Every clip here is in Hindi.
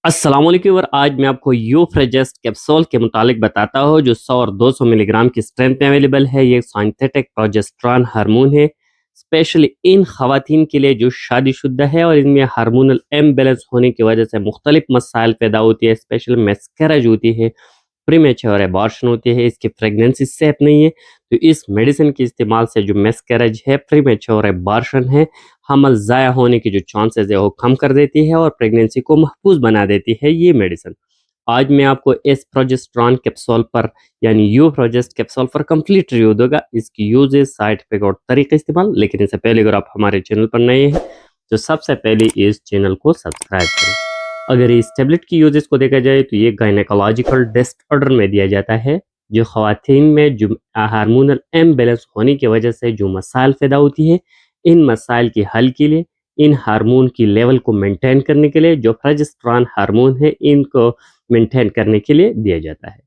अस्सलाम वालेकुम और आज मैं आपको यूफ्रेजेस्ट कैप्सूल के मुतालिक बताता हूँ जो 100 और 200 मिलीग्राम की स्ट्रेंथ में अवेलेबल है। ये सिंथेटिक प्रोजेस्टेरॉन हार्मोन है, स्पेशली इन खवातीन के लिए जो शादीशुदा है और इनमें हार्मोनल इम्बैलेंस होने की वजह से मुख्तलिफ मसाइल पैदा होती है, स्पेशली मिसकैरेज होती है, प्रीमेच्योर एबॉर्शन होती है, इसकी प्रेगनेंसी सेफ नहीं है। तो इस मेडिसिन के इस्तेमाल से जो मिसकैरेज है, प्रीमेच्योर एबॉर्शन है, हमल ज़ाया होने की जो चांसेस है वो कम कर देती है और प्रेगनेंसी को महफूज बना देती है ये मेडिसिन। आज मैं आपको इस प्रोजेस्टेरॉन कैप्सूल पर यानी यू प्रोजेस्ट कैप्सूल पर कंप्लीट रिव्यू दूंगा, इसकी यूजेस, साइड इफेक्ट और तरीके इस्तेमाल। लेकिन इससे पहले अगर आप हमारे चैनल पर नए हैं तो सबसे पहले इस चैनल को सब्सक्राइब करें। अगर इस टेबलेट की यूजेस को देखा जाए तो ये गायनेकोलॉजिकल डिसऑर्डर में दिया जाता है। जो ख्वातीन में जो हार्मोनल इम्बैलेंस होने की वजह से जो मसाइल पैदा होती है, इन मसाइल के हल के लिए, इन हार्मोन की लेवल को मेंटेन करने के लिए जो प्रोजेस्टेरॉन हार्मोन है इनको मेंटेन करने के लिए दिया जाता है।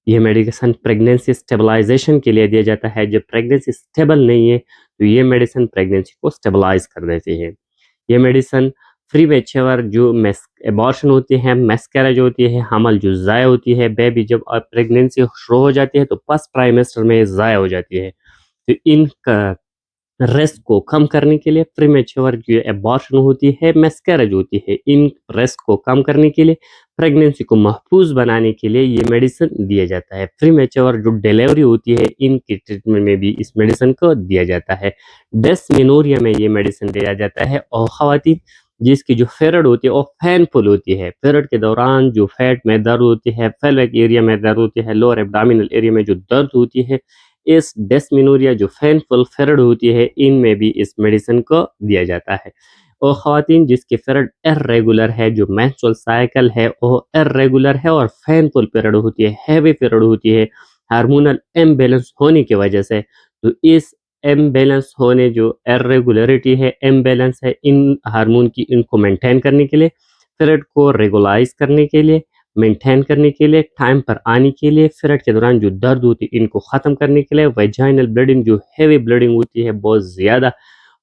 यह मेडिकेशन प्रेगनेंसी स्टेबलाइजेशन के लिए दिया जाता है। जब प्रेगनेंसी स्टेबल नहीं है तो ये मेडिसिन प्रेगनेंसी को स्टेबलाइज कर देती है। ये मेडिसिन फ्री मेच्योर जो एबॉर्शन होती है, मिसकैरेज होती है, हमल जो ज़ाया होती है, बेबी जब प्रेगनेंसी शुरू हो जाती है तो फर्स्ट ट्राइमेस्टर में ज़ाया हो जाती है। तो इनका रिस्क को कम करने के लिए, प्रीमेच्योर जो एबॉर्शन होती है, मिसकैरेज होती है, इन रिस्क को कम करने के लिए, प्रेगनेंसी को महफूज बनाने के लिए ये मेडिसिन दिया जाता है। प्रीमेच्योर जो डिलीवरी होती है इनकी ट्रीटमेंट में भी इस मेडिसिन को दिया जाता है। डिस्मेनोरिया में ये मेडिसिन दिया जाता है और खवातीन जिसकी जो फेरड होती है वो पेनफुल होती है, फेरड के दौरान जो फैट में दर्द होती है, फेल्विक एरिया में दर्द होती है, लोअर एब्डोमिनल एरिया में जो दर्द होती है, इस डिस्मेनोरिया जो पेनफुल फेरड होती है इनमें भी इस मेडिसिन को दिया जाता है। और ख़वातीन जिसकी फेरड इर्रेगुलर है, जो मेंस्ट्रुअल साइकिल है वो इर्रेगुलर है और पेनफुल पीरियड होती है, हैवी पीरियड होती है, हार्मोनल इम्बैलेंस होने की वजह से, तो इस इम्बैलेंस होने जो इर्रेगुलरिटी है, इम्बैलेंस है इन हार्मोन की, इनको मेंटेन करने के लिए, पीरियड को रेगुलाइज करने के लिए, मेंटेन करने के लिए, टाइम पर आने के लिए, पीरियड के दौरान जो दर्द होती है इनको ख़त्म करने के लिए, वेजाइनल ब्लीडिंग जो हैवी ब्लीडिंग होती है, बहुत ज़्यादा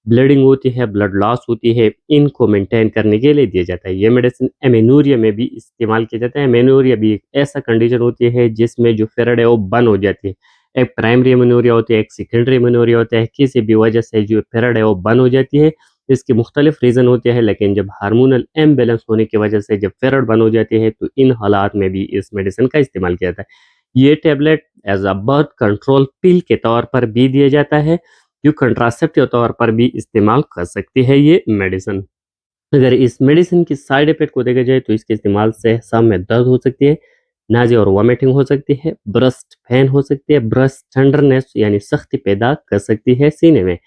ब्लीडिंग होती है, ब्लड लॉस होती है, इनको मेंटेन करने के लिए दिया जाता है। ये मेडिसिन एमेनोरिया में भी इस्तेमाल किया जाता है। एमेनोरिया भी एक ऐसा कंडीशन होती है जिसमें जो पीरियड है वो बंद हो जाती है। एक प्राइमरी एमेनोरिया होती है, एक सेकेंडरी एमेनोरिया होता है, किसी भी वजह से जो पीरियड है वो बंद हो जाती है। इसके मुख्तलिफ रीज़न होते हैं, लेकिन जब हार्मोनल इम्बैलेंस होने की वजह से जब पीरियड बंद हो जाती है तो इन हालात में भी इस मेडिसिन का इस्तेमाल किया जाता है। ये tablet as a birth control pill के तौर पर भी दिया जाता है, जो कंट्रासेप्टिव तौर पर भी इस्तेमाल कर सकती है ये मेडिसिन। अगर इस मेडिसिन की साइड इफेक्ट को देखा जाए तो इसके इस्तेमाल से सांस में दर्द हो सकती है, नाज़िया और वॉमिटिंग हो सकती है, ब्रेस्ट पेन हो सकती है, ब्रेस्ट टेंडरनेस यानी सख्ती पैदा कर सकती है सीने में।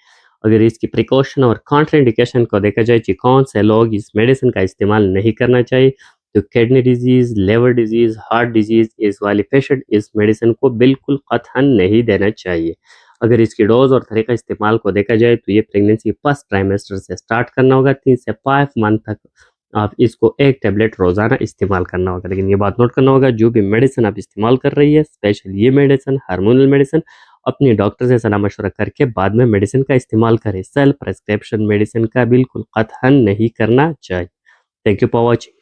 अगर इसकी प्रिकॉशन और कॉन्ट्राइंडिकेशन को देखा जाए कि कौन से लोग इस मेडिसिन का इस्तेमाल नहीं करना चाहिए, तो kidney disease, liver disease, heart disease इस वाले पेशेंट इस मेडिसिन को बिल्कुल कतई नहीं देना चाहिए। अगर इसकी डोज़ और तरीका इस्तेमाल को देखा जाए तो ये प्रेगनेंसी फर्स्ट ट्राइमेस्टर से स्टार्ट करना होगा, 3 से 5 मंथ तक आप इसको 1 टैबलेट रोज़ाना इस्तेमाल करना होगा। लेकिन ये बात नोट करना होगा, जो भी मेडिसिन आप इस्तेमाल कर रही है, स्पेशल ये मेडिसिन, हार्मोनल मेडिसिन, अपने डॉक्टर से सलाह-मशवरा करके बाद में मेडिसिन का इस्तेमाल करें। सेल्फ प्रिस्क्रिप्शन मेडिसिन का बिल्कुल कतई नहीं करना चाहिए। Thank you for watching.